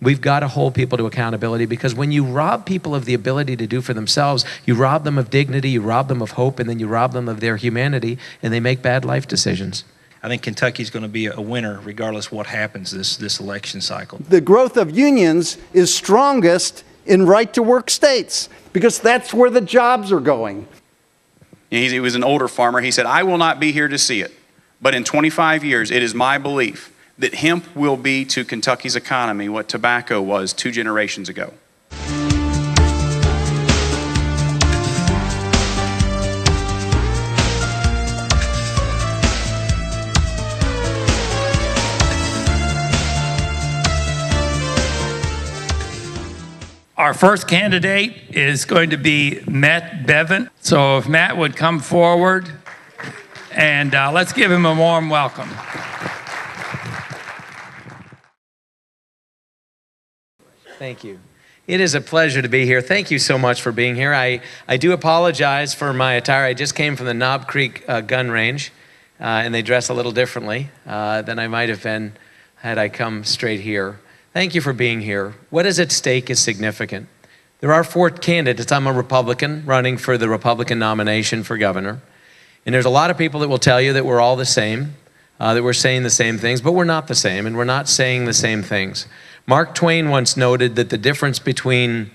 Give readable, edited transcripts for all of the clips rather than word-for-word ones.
We've got to hold people to accountability, because when you rob people of the ability to do for themselves, you rob them of dignity, you rob them of hope, and then you rob them of their humanity, and they make bad life decisions. I think Kentucky's going to be a winner regardless of what happens this election cycle. The growth of unions is strongest in right-to-work states because that's where the jobs are going. He was an older farmer. He said, I will not be here to see it, but in 25 years, it is my belief that hemp will be to Kentucky's economy what tobacco was 2 generations ago. Our first candidate is going to be Bevin. So if Matt would come forward, and let's give him a warm welcome. Thank you. It is a pleasure to be here. Thank you so much for being here. I do apologize for my attire. I just came from the Knob Creek gun range, and they dress a little differently than I might have been had I come straight here. Thank you for being here. What is at stake is significant. There are 4 candidates. I'm a Republican running for the Republican nomination for governor. And there's a lot of people that will tell you that we're all the same, that we're saying the same things, but we're not the same, and we're not saying the same things. Mark Twain once noted that the difference between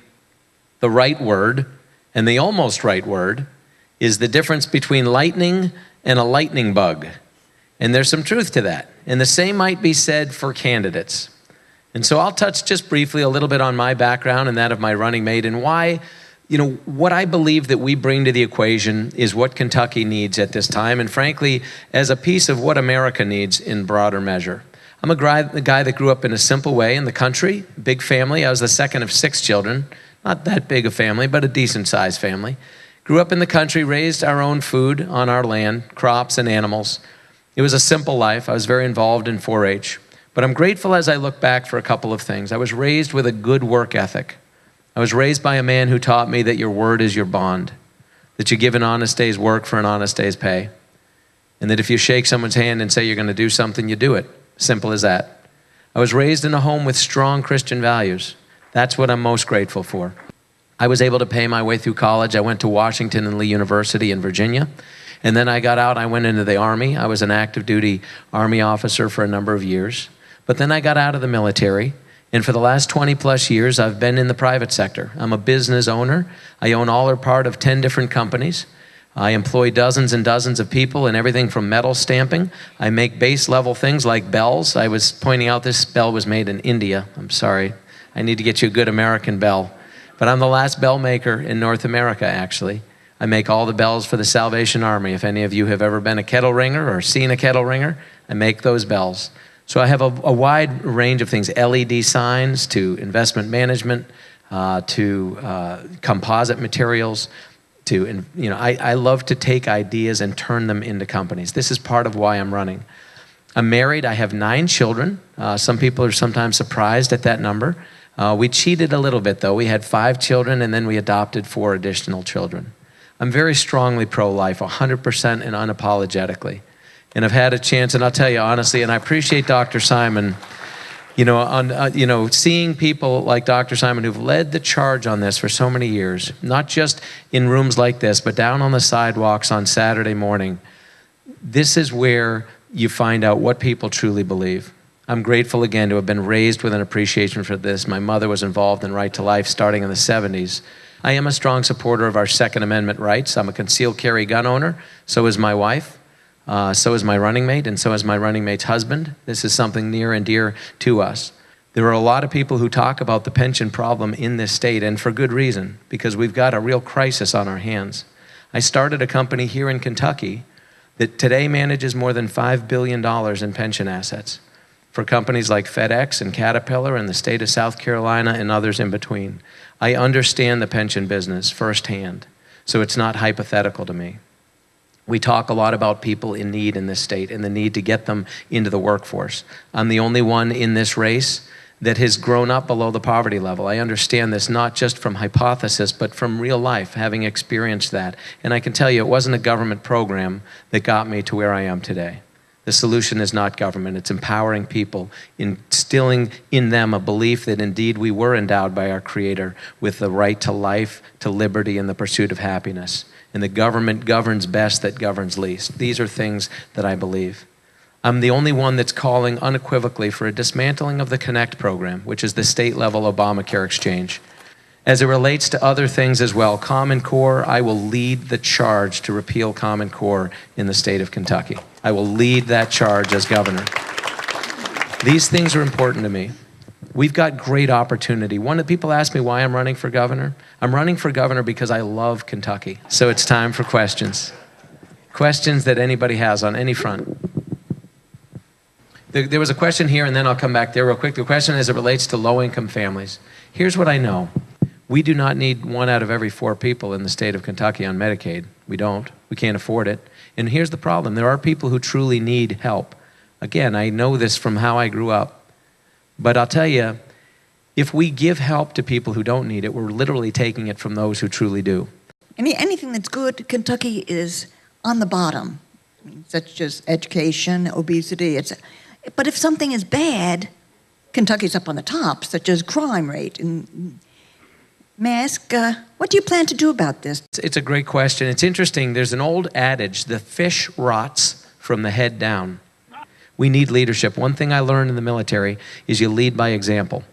the right word and the almost right word is the difference between lightning and a lightning bug. And there's some truth to that. And the same might be said for candidates. And so I'll touch just briefly a little bit on my background and that of my running mate, and why, what I believe that we bring to the equation is what Kentucky needs at this time, and frankly, as a piece of what America needs in broader measure. I'm a guy that grew up in a simple way in the country, big family. I was the second of 6 children, not that big a family, but a decent-sized family. Grew up in the country, raised our own food on our land, crops and animals. It was a simple life. I was very involved in 4-H. But I'm grateful as I look back for a couple of things. I was raised with a good work ethic. I was raised by a man who taught me that your word is your bond, that you give an honest day's work for an honest day's pay, and that if you shake someone's hand and say you're going to do something, you do it. Simple as that. I was raised in a home with strong Christian values. That's what I'm most grateful for. I was able to pay my way through college. I went to Washington and Lee University in Virginia. And then I got out, I went into the Army. I was an active duty Army officer for a number of years. But then I got out of the military, and for the last 20 plus years, I've been in the private sector. I'm a business owner. I own all or part of 10 different companies. I employ dozens and dozens of people in everything from metal stamping. I make base level things like bells. I was pointing out this bell was made in India. I'm sorry. I need to get you a good American bell. But I'm the last bell maker in North America, actually. I make all the bells for the Salvation Army. If any of you have ever been a kettle ringer or seen a kettle ringer, I make those bells. So I have a wide range of things, LED signs to investment management, to composite materials, to, I love to take ideas and turn them into companies. This is part of why I'm running. I'm married. I have 9 children. Some people are sometimes surprised at that number. We cheated a little bit, though. We had 5 children, and then we adopted 4 additional children. I'm very strongly pro-life, 100% and unapologetically. And I've had a chance, and I'll tell you honestly, and I appreciate Dr. Simon, seeing people like Dr. Simon who've led the charge on this for so many years, not just in rooms like this, but down on the sidewalks on Saturday morning. This is where you find out what people truly believe. I'm grateful again to have been raised with an appreciation for this. My mother was involved in Right to Life starting in the 70s. I am a strong supporter of our Second Amendment rights. I'm a concealed carry gun owner. So is my wife. So is my running mate, and so is my running mate's husband. This is something near and dear to us. There are a lot of people who talk about the pension problem in this state, and for good reason, because we've got a real crisis on our hands. I started a company here in Kentucky that today manages more than $5 billion in pension assets for companies like FedEx and Caterpillar and the state of South Carolina and others in between. I understand the pension business firsthand, so it's not hypothetical to me. We talk a lot about people in need in this state and the need to get them into the workforce. I'm the only one in this race that has grown up below the poverty level. I understand this not just from hypothesis, but from real life, having experienced that. And I can tell you, it wasn't a government program that got me to where I am today. The solution is not government. It's empowering people, instilling in them a belief that indeed we were endowed by our Creator with the right to life, to liberty, and the pursuit of happiness. And the government governs best that governs least. These are things that I believe. I'm the only one that's calling unequivocally for a dismantling of the Connect program, which is the state-level Obamacare exchange. As it relates to other things as well, Common Core, I will lead the charge to repeal Common Core in the state of Kentucky. I will lead that charge as governor. These things are important to me. We've got great opportunity. One of the people ask me why I'm running for governor. I'm running for governor because I love Kentucky. So it's time for questions. Questions that anybody has on any front. There was a question here, and then I'll come back there real quick. The question as it relates to low-income families. Here's what I know. We do not need 1 out of every 4 people in the state of Kentucky on Medicaid. We don't. We can't afford it. And here's the problem. There are people who truly need help. Again, I know this from how I grew up. But I'll tell you, if we give help to people who don't need it, we're literally taking it from those who truly do. Anything that's good, Kentucky is on the bottom, such as education, obesity. But if something is bad, Kentucky's up on the top, such as crime rate. And may I ask, what do you plan to do about this? It's a great question. It's interesting. There's an old adage, the fish rots from the head down. We need leadership. One thing I learned in the military is you lead by example.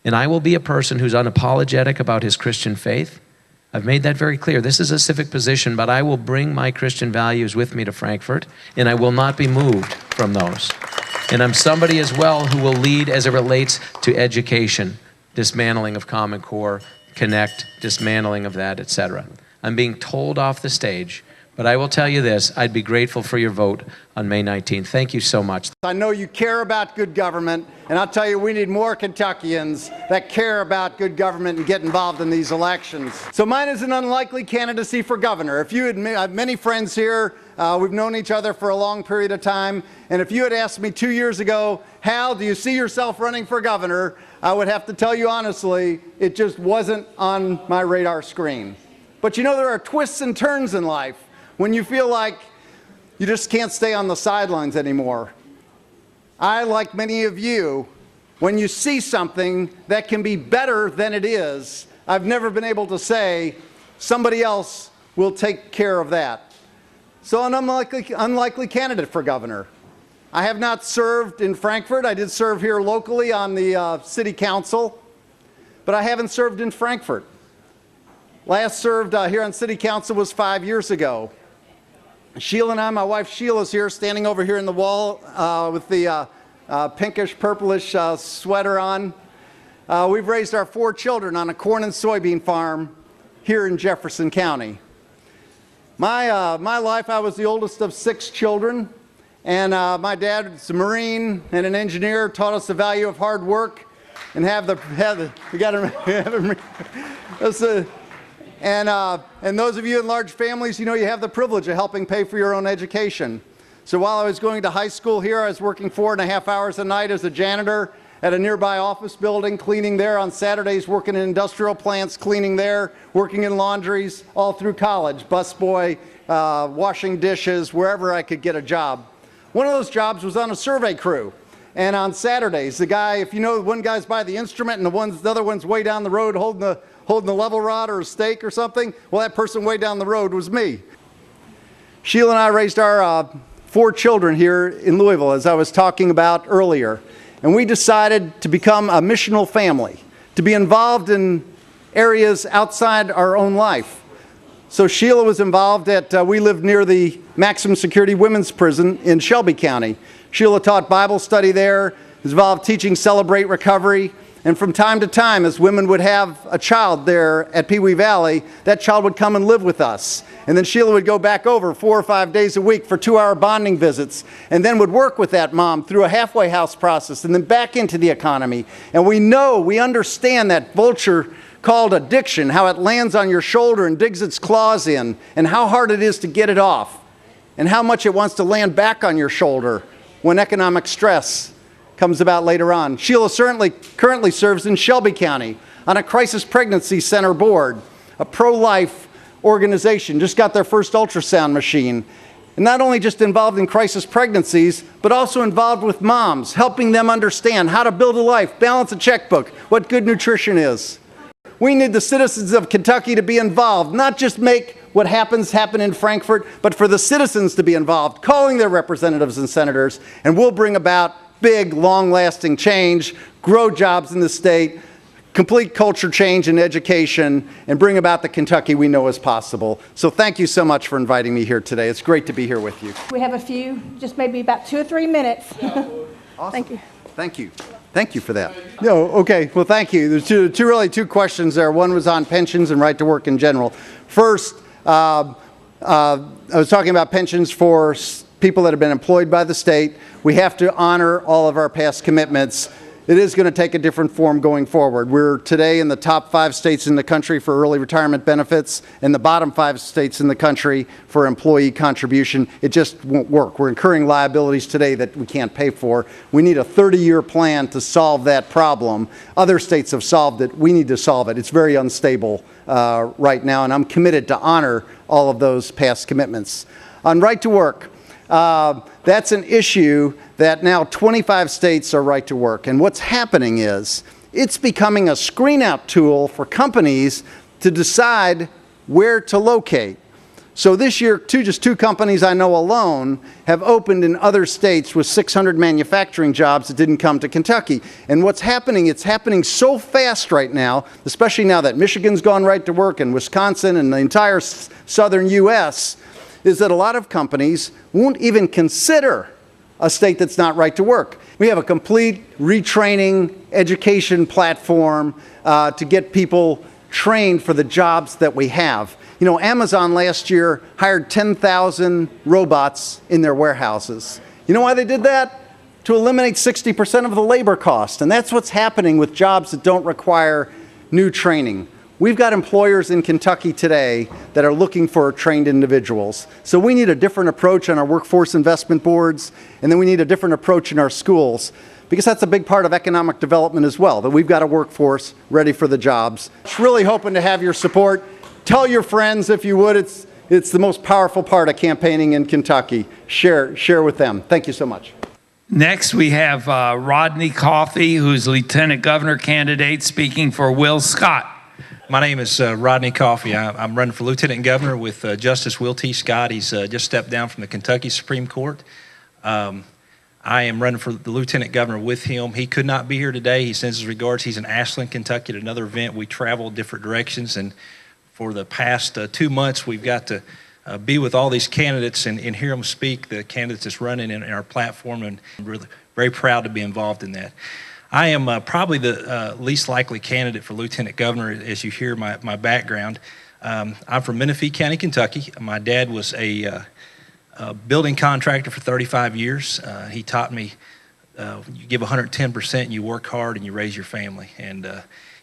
And I will be a person who's unapologetic about his Christian faith. I've made that very clear. This is a civic position, but I will bring my Christian values with me to Frankfurt, and I will not be moved from those. And I'm somebody as well who will lead as it relates to education, dismantling of Common Core, Connect, dismantling of that, etc. I'm being told off the stage, but I will tell you this, I'd be grateful for your vote on May 19th. Thank you so much. I know you care about good government, and I'll tell you, we need more Kentuckians that care about good government and get involved in these elections. So mine is an unlikely candidacy for governor. If you had, I have many friends here, we've known each other for a long period of time, and if you had asked me 2 years ago, Hal, do you see yourself running for governor? I would have to tell you honestly, it just wasn't on my radar screen. But you know, there are twists and turns in life when you feel like you just can't stay on the sidelines anymore. I, like many of you, when you see something that can be better than it is, I've never been able to say, somebody else will take care of that. So an unlikely candidate for governor. I have not served in Frankfurt. I did serve here locally on the city council, but I haven't served in Frankfurt. Last served here on city council was 5 years ago. Sheila and I, my wife Sheila's here, standing over here in the wall with the pinkish, purplish sweater on. We've raised our 4 children on a corn and soybean farm here in Jefferson County. My life, I was the oldest of 6 children, and my dad was a Marine and an engineer, taught us the value of hard work, and and those of you in large families, you know you have the privilege of helping pay for your own education. So while I was going to high school here, I was working 4.5 hours a night as a janitor at a nearby office building, cleaning there on Saturdays, working in industrial plants, cleaning there, working in laundries, all through college, busboy, washing dishes, wherever I could get a job. One of those jobs was on a survey crew. And on Saturdays, the guy, if you know, one guy's by the instrument and the other one's way down the road holding the level rod or a stake or something, well, that person way down the road was me. Sheila and I raised our 4 children here in Louisville, as I was talking about earlier. And we decided to become a missional family, to be involved in areas outside our own life. So Sheila was involved we lived near the maximum security women's prison in Shelby County. Sheila taught Bible study there, was involved teaching Celebrate Recovery, and from time to time, as women would have a child there at Pee Wee Valley, that child would come and live with us. And then Sheila would go back over 4 or 5 days a week for 2-hour bonding visits, and then would work with that mom through a halfway house process, and then back into the economy. And we understand that vulture called addiction, how it lands on your shoulder and digs its claws in, and how hard it is to get it off, and how much it wants to land back on your shoulder when economic stress comes about later on. Sheila currently serves in Shelby County on a crisis pregnancy center board, a pro-life organization, just got their first ultrasound machine. and not only just involved in crisis pregnancies, but also involved with moms, helping them understand how to build a life, balance a checkbook, what good nutrition is. We need the citizens of Kentucky to be involved, not just make what happen in Frankfort, but for the citizens to be involved, calling their representatives and senators, and we'll bring about big, long-lasting change, grow jobs in the state, complete culture change in education, and bring about the Kentucky we know is possible. So thank you so much for inviting me here today. It's great to be here with you. We have a few, just maybe about 2 or 3 minutes. Awesome. Thank you. Thank you. Thank you for that. No, okay, well, thank you. There's two questions there. One was on pensions and right to work in general. First, I was talking about pensions for people that have been employed by the state. We have to honor all of our past commitments. It is going to take a different form going forward. We're today in the top 5 states in the country for early retirement benefits and the bottom 5 states in the country for employee contribution. It just won't work. We're incurring liabilities today that we can't pay for. We need a 30-year plan to solve that problem. Other states have solved it. We need to solve it. It's very unstable right now, and I'm committed to honor all of those past commitments. On right to work, that's an issue that now 25 states are right to work. And what's happening is it's becoming a screen-out tool for companies to decide where to locate. So this year, just 2 companies I know alone have opened in other states with 600 manufacturing jobs that didn't come to Kentucky. And what's happening, it's happening so fast right now, especially now that Michigan's gone right to work and Wisconsin and the entire southern U.S., is that a lot of companies won't even consider a state that's not right to work. We have a complete retraining education platform to get people trained for the jobs that we have. You know, Amazon last year hired 10,000 robots in their warehouses. You know why they did that? To eliminate 60% of the labor cost. And that's what's happening with jobs that don't require new training. We've got employers in Kentucky today that are looking for trained individuals. So we need a different approach on our workforce investment boards, and then we need a different approach in our schools, because that's a big part of economic development as well, that we've got a workforce ready for the jobs. Just really hoping to have your support. Tell your friends, if you would. It's the most powerful part of campaigning in Kentucky. Share with them. Thank you so much. Next, we have Rodney Coffey, who's Lieutenant Governor candidate, speaking for Will Scott. My name is Rodney Coffey. I'm running for Lieutenant Governor with Justice Will T. Scott. He's just stepped down from the Kentucky Supreme Court. I am running for the Lieutenant Governor with him. He could not be here today. He sends his regards. He's in Ashland, Kentucky at another event. We travel different directions, and for the past 2 months, we've got to be with all these candidates and hear them speak, the candidates that's running in our platform, and I'm really very proud to be involved in that. I am probably the least likely candidate for Lieutenant Governor, as you hear my background. I'm from Menifee County, Kentucky. My dad was a building contractor for 35 years. He taught me you give 110% and you work hard and you raise your family. And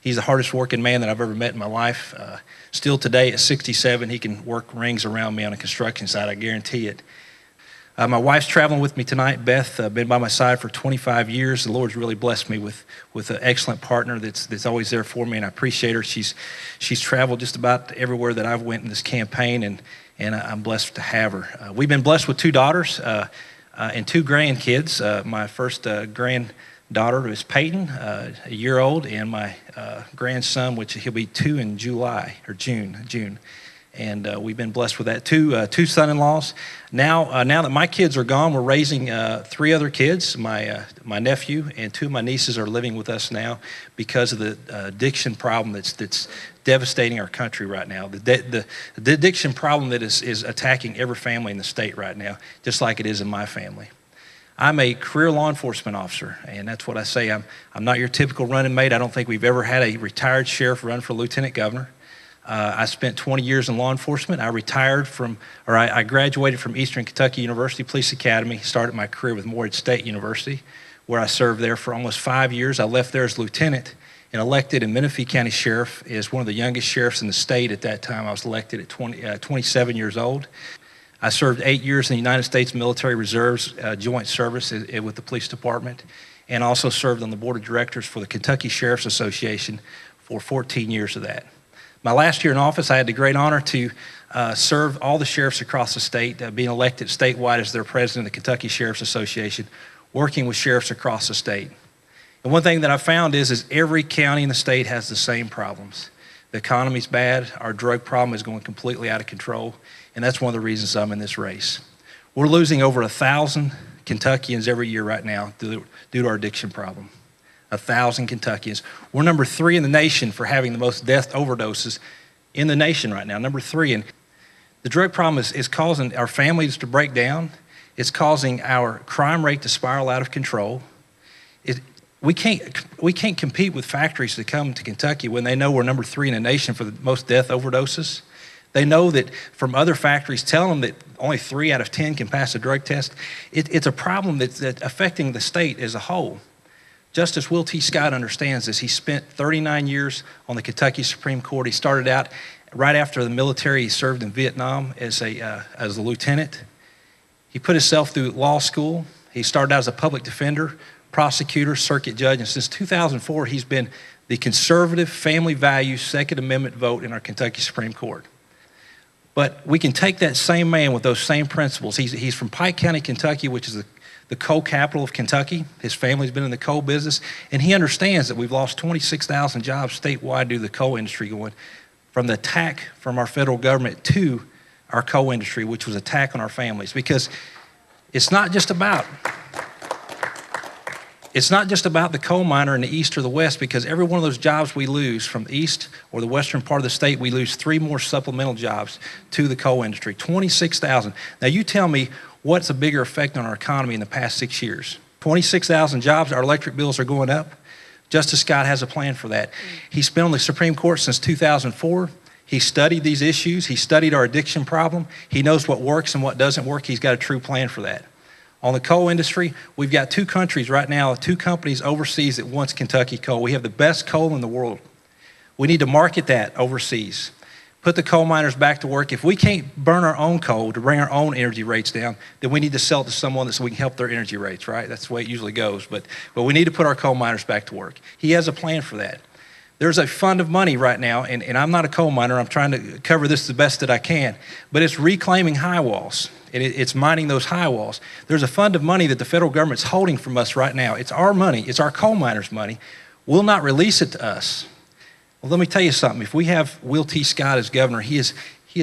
he's the hardest working man that I've ever met in my life. Still today at 67, he can work rings around me on a construction site, I guarantee it. My wife's traveling with me tonight, Beth, been by my side for 25 years. The Lord's really blessed me with an excellent partner that's always there for me, and I appreciate her. She's traveled just about everywhere that I've went in this campaign, and I'm blessed to have her. We've been blessed with 2 daughters and 2 grandkids. My first granddaughter is Peyton, a year old, and my grandson, which he'll be 2 in June. And we've been blessed with that. 2 son-in-laws. Now that my kids are gone, we're raising 3 other kids. My nephew and 2 of my nieces are living with us now because of the addiction problem that's devastating our country right now. The addiction problem that is attacking every family in the state right now, just like it is in my family. I'm a career law enforcement officer, and that's what I say. I'm not your typical running mate. I don't think we've ever had a retired sheriff run for lieutenant governor. I spent 20 years in law enforcement. I graduated from Eastern Kentucky University Police Academy, started my career with Morehead State University, where I served there for almost 5 years. I left there as lieutenant and elected in Menifee County Sheriff as one of the youngest sheriffs in the state at that time. I was elected at 27 years old. I served 8 years in the United States Military Reserves Joint Service with the police department, and also served on the board of directors for the Kentucky Sheriff's Association for 14 years of that. My last year in office, I had the great honor to serve all the sheriffs across the state, being elected statewide as their president of the Kentucky Sheriff's Association, working with sheriffs across the state. And one thing that I found is every county in the state has the same problems. The economy's bad, our drug problem is going completely out of control, and that's one of the reasons I'm in this race. We're losing over 1,000 Kentuckians every year right now due to our addiction problem. 1,000 Kentuckians. We're number 3 in the nation for having the most death overdoses in the nation right now, number 3. And the drug problem is causing our families to break down. It's causing our crime rate to spiral out of control. We can't compete with factories that come to Kentucky when they know we're number 3 in the nation for the most death overdoses. They know that from other factories telling them that only 3 out of 10 can pass a drug test. It's a problem that's affecting the state as a whole. Justice Will T. Scott understands this. He spent 39 years on the Kentucky Supreme Court. He started out right after the military. He served in Vietnam as a lieutenant. He put himself through law school. He started out as a public defender, prosecutor, circuit judge, and since 2004, he's been the conservative family values Second Amendment vote in our Kentucky Supreme Court. But we can take that same man with those same principles. He's from Pike County, Kentucky, which is the coal capital of Kentucky. His family's been in the coal business, and he understands that we've lost 26,000 jobs statewide due to the coal industry going from the attack from our federal government to our coal industry, which was an attack on our families. Because it's not just about the coal miner in the east or the west, because every one of those jobs we lose from the east or the western part of the state, we lose 3 more supplemental jobs to the coal industry, 26,000. Now you tell me what's a bigger effect on our economy in the past 6 years? 26,000 jobs, our electric bills are going up. Justice Scott has a plan for that. He's been on the Supreme Court since 2004. He studied these issues. He studied our addiction problem. He knows what works and what doesn't work. He's got a true plan for that. On the coal industry, we've got 2 countries right now, 2 companies overseas that wants Kentucky coal. We have the best coal in the world. We need to market that overseas. Put the coal miners back to work. If we can't burn our own coal to bring our own energy rates down, then we need to sell it to someone so we can help their energy rates, right? That's the way it usually goes. But we need to put our coal miners back to work. He has a plan for that. There's a fund of money right now, and I'm not a coal miner. I'm trying to cover this the best that I can. But it's reclaiming high walls. It's mining those high walls. There's a fund of money that the federal government's holding from us right now. It's our money. It's our coal miners' money. We'll not release it to us. Well, let me tell you something. If we have Will T. Scott as governor, he is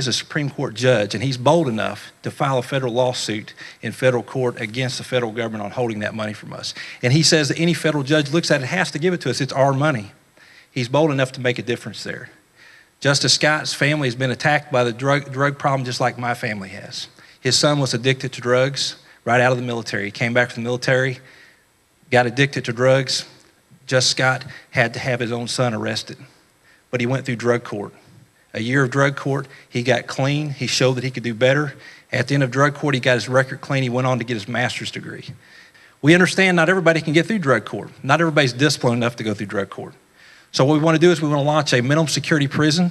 a Supreme Court judge, and he's bold enough to file a federal lawsuit in federal court against the federal government on holding that money from us. And he says that any federal judge looks at it has to give it to us. It's our money. He's bold enough to make a difference there. Justice Scott's family has been attacked by the drug problem just like my family has. His son was addicted to drugs right out of the military. He came back from the military, got addicted to drugs. Justice Scott had to have his own son arrested, but he went through drug court. A year of drug court, he got clean. He showed that he could do better. At the end of drug court, he got his record clean. He went on to get his master's degree. We understand not everybody can get through drug court. Not everybody's disciplined enough to go through drug court. So what we want to do is we want to launch a minimum security prison,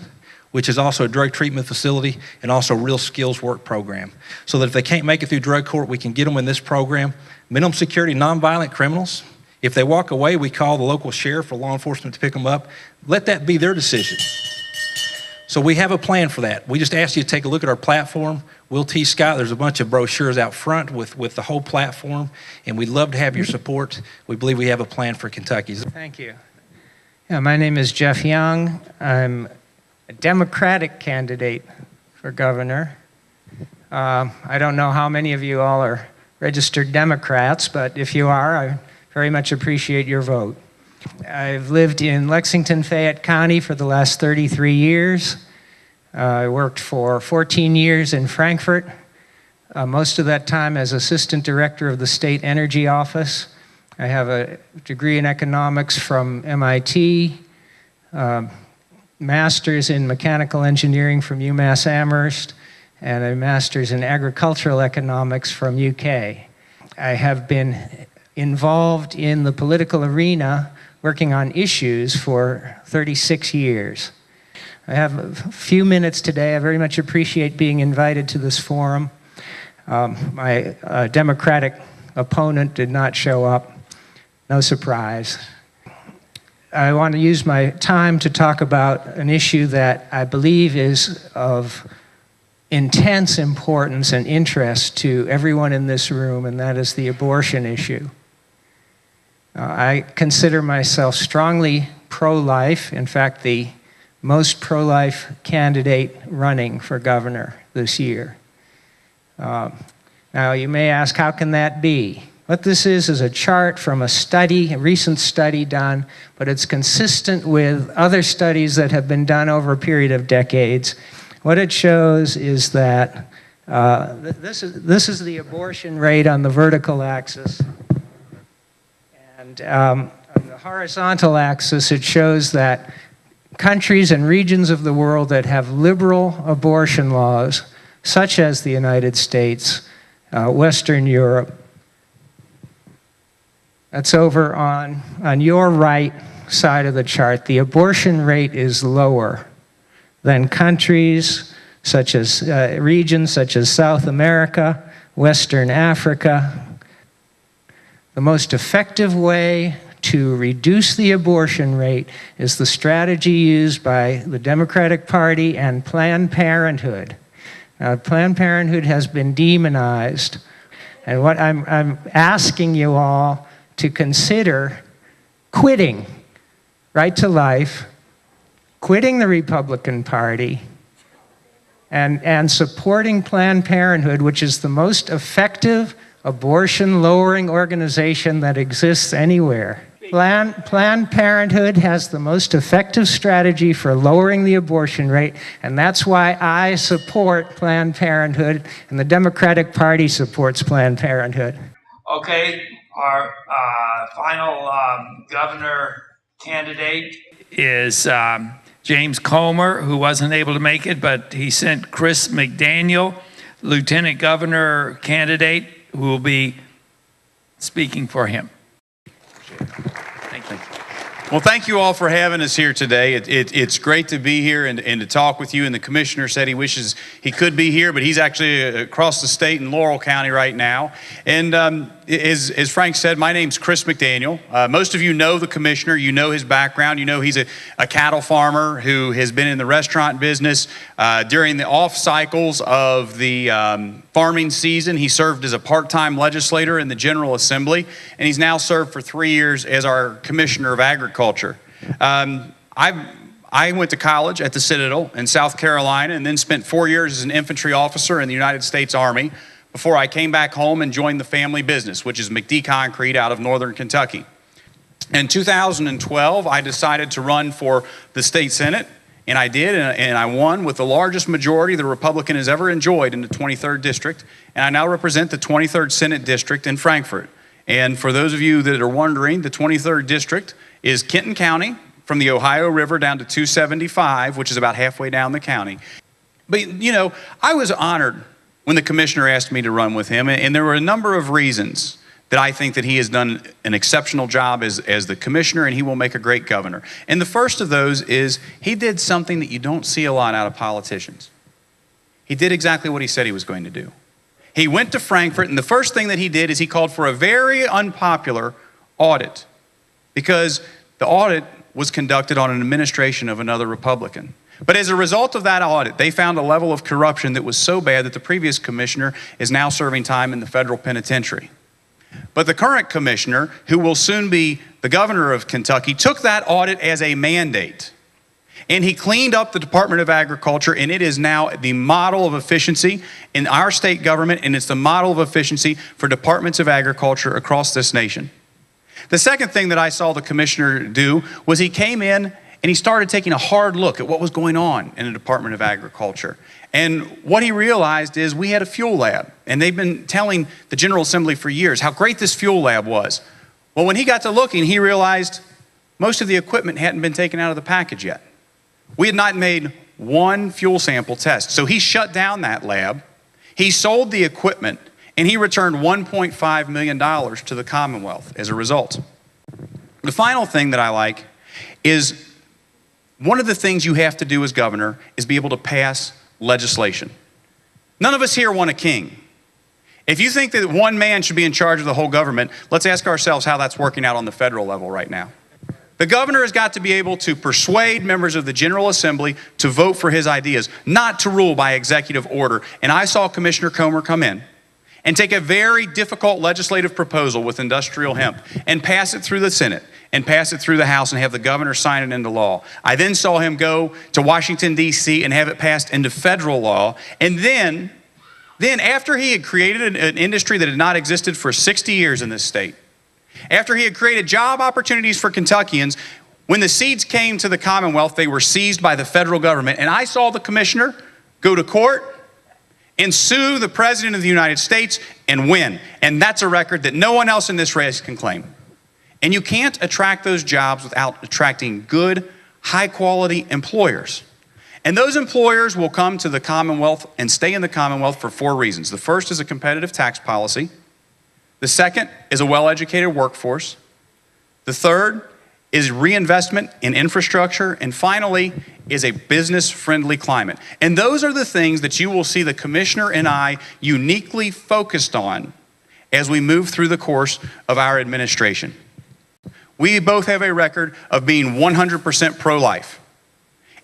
which is also a drug treatment facility and also a real skills work program. So that if they can't make it through drug court, we can get them in this program. Minimum security, nonviolent criminals. If they walk away, we call the local sheriff or law enforcement to pick them up. Let that be their decision. So we have a plan for that. We just ask you to take a look at our platform. Will T. Scott, there's a bunch of brochures out front with the whole platform, and we'd love to have your support. We believe we have a plan for Kentucky. Thank you. Yeah, my name is Geoff Young. I'm a Democratic candidate for governor. I don't know how many of you all are registered Democrats, but if you are, I very much appreciate your vote. I've lived in Lexington, Fayette County for the last 33 years. I worked for 14 years in Frankfort, most of that time as Assistant Director of the State Energy Office. I have a degree in economics from MIT, master's in mechanical engineering from UMass Amherst, and a master's in agricultural economics from UK. I have been involved in the political arena working on issues for 36 years. I have a few minutes today. I very much appreciate being invited to this forum. My Democratic opponent did not show up. No surprise. I want to use my time to talk about an issue that I believe is of intense importance and interest to everyone in this room, and that is the abortion issue. I consider myself strongly pro-life. In fact, the most pro-life candidate running for governor this year. Now, you may ask, how can that be? What this is a chart from a study, a recent study done, but it's consistent with other studies that have been done over a period of decades. What it shows is that this is the abortion rate on the vertical axis. And on the horizontal axis, it shows that countries and regions of the world that have liberal abortion laws, such as the United States, Western Europe, that's over on your right side of the chart. The abortion rate is lower than countries such as regions such as South America, Western Africa. The most effective way to reduce the abortion rate is the strategy used by the Democratic Party and Planned Parenthood. Now, Planned Parenthood has been demonized, and what I'm asking you all to consider quitting Right to Life, quitting the Republican Party, and supporting Planned Parenthood, which is the most effective abortion-lowering organization that exists anywhere. Planned Parenthood has the most effective strategy for lowering the abortion rate, and that's why I support Planned Parenthood, and the Democratic Party supports Planned Parenthood. Okay, our final governor candidate is James Comer, who wasn't able to make it, but he sent Chris McDaniel, lieutenant governor candidate, who will be speaking for him. Thank you. Well, thank you all for having us here today. It's great to be here and to talk with you. And the commissioner said he wishes he could be here, but he's actually across the state in Laurel County right now. And as Frank said, my name's Chris McDaniel. Most of you know the commissioner. You know his background. You know he's a cattle farmer who has been in the restaurant business. During the off cycles of the farming season, he served as a part-time legislator in the General Assembly, and he's now served for 3 years as our Commissioner of Agriculture. I went to college at the Citadel in South Carolina and then spent 4 years as an infantry officer in the United States Army before I came back home and joined the family business, which is McD Concrete out of northern Kentucky. In 2012, I decided to run for the state Senate, and I did, and I won with the largest majority the Republican has ever enjoyed in the 23rd District, and I now represent the 23rd Senate District in Frankfort. And for those of you that are wondering, the 23rd District is Kenton County from the Ohio River down to 275, which is about halfway down the county. But, you know, I was honored when the commissioner asked me to run with him, and there were a number of reasons that I think that he has done an exceptional job as the commissioner, and he will make a great governor. And the first of those is he did something that you don't see a lot out of politicians. He did exactly what he said he was going to do. He went to Frankfort, and the first thing that he did is he called for a very unpopular audit, because the audit was conducted on an administration of another Republican. But as a result of that audit, they found a level of corruption that was so bad that the previous commissioner is now serving time in the federal penitentiary. But the current commissioner, who will soon be the governor of Kentucky, took that audit as a mandate. And he cleaned up the Department of Agriculture, and it is now the model of efficiency in our state government, and it's the model of efficiency for departments of agriculture across this nation. The second thing that I saw the commissioner do was he came in and he started taking a hard look at what was going on in the Department of Agriculture. And what he realized is we had a fuel lab, and they've been telling the General Assembly for years how great this fuel lab was. Well, when he got to looking, he realized most of the equipment hadn't been taken out of the package yet. We had not made one fuel sample test. So he shut down that lab, he sold the equipment, and he returned $1.5 million to the Commonwealth as a result. The final thing that I like is one of the things you have to do as governor is be able to pass legislation. None of us here want a king. If you think that one man should be in charge of the whole government, let's ask ourselves how that's working out on the federal level right now. The governor has got to be able to persuade members of the General Assembly to vote for his ideas, not to rule by executive order. And I saw Commissioner Comer come in and take a very difficult legislative proposal with industrial hemp and pass it through the Senate and pass it through the House and have the governor sign it into law. I then saw him go to Washington, D.C. and have it passed into federal law. And then after he had created an industry that had not existed for 60 years in this state, after he had created job opportunities for Kentuckians, when the seeds came to the Commonwealth, they were seized by the federal government. And I saw the commissioner go to court and sue the President of the United States and win. And that's a record that no one else in this race can claim. And you can't attract those jobs without attracting good, high-quality employers. And those employers will come to the Commonwealth and stay in the Commonwealth for 4 reasons. The first is a competitive tax policy. The second is a well-educated workforce. The third is reinvestment in infrastructure. And finally, is a business-friendly climate. And those are the things that you will see the commissioner and I uniquely focused on as we move through the course of our administration. We both have a record of being 100% pro-life.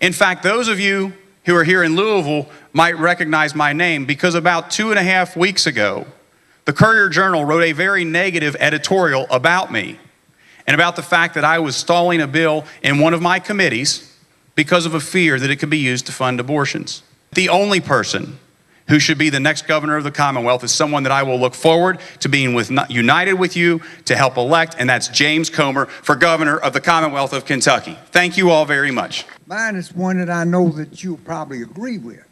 In fact, those of you who are here in Louisville might recognize my name because about 2.5 weeks ago, the Courier-Journal wrote a very negative editorial about me and about the fact that I was stalling a bill in one of my committees because of a fear that it could be used to fund abortions. The only person who should be the next governor of the Commonwealth is someone that I will look forward to being united with you to help elect, and that's James Comer for governor of the Commonwealth of Kentucky. Thank you all very much. Mine is one that I know that you'll probably agree with,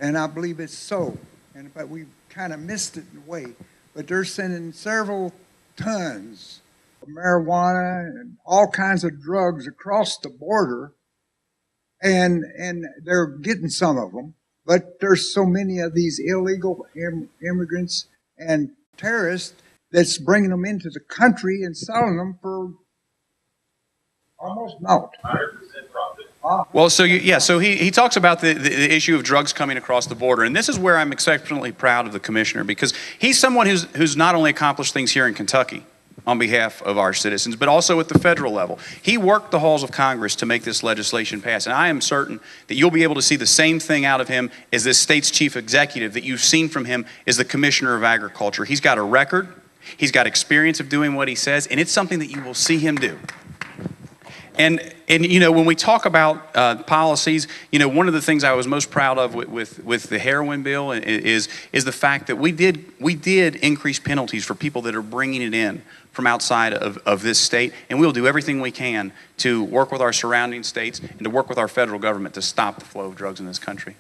and I believe it's so. But we kind of missed it in a way. But they're sending several tons of marijuana and all kinds of drugs across the border, and they're getting some of them. But there's so many of these illegal immigrants and terrorists that's bringing them into the country and selling them for almost naught. 100% profit. Well, so he talks about the issue of drugs coming across the border, and this is where I'm exceptionally proud of the commissioner, because he's someone who's not only accomplished things here in Kentucky on behalf of our citizens, but also at the federal level. He worked the halls of Congress to make this legislation pass, and I am certain that you'll be able to see the same thing out of him as this state's chief executive that you've seen from him as the commissioner of agriculture. He's got a record, he's got experience of doing what he says, and it's something that you will see him do. And you know, when we talk about policies, you know, one of the things I was most proud of with the heroin bill is the fact that we did increase penalties for people that are bringing it in from outside of this state, and we'll do everything we can to work with our surrounding states and to work with our federal government to stop the flow of drugs in this country.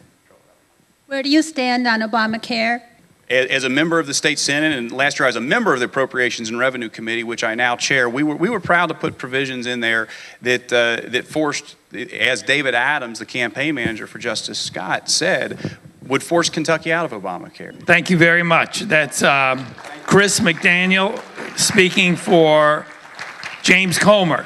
Where do you stand on Obamacare? As a member of the state Senate, and last year I was a member of the Appropriations and Revenue Committee, which I now chair, we were proud to put provisions in there that forced, as David Adams, the campaign manager for Justice Scott, said, would force Kentucky out of Obamacare. Thank you very much. That's Chris McDaniel speaking for James Comer.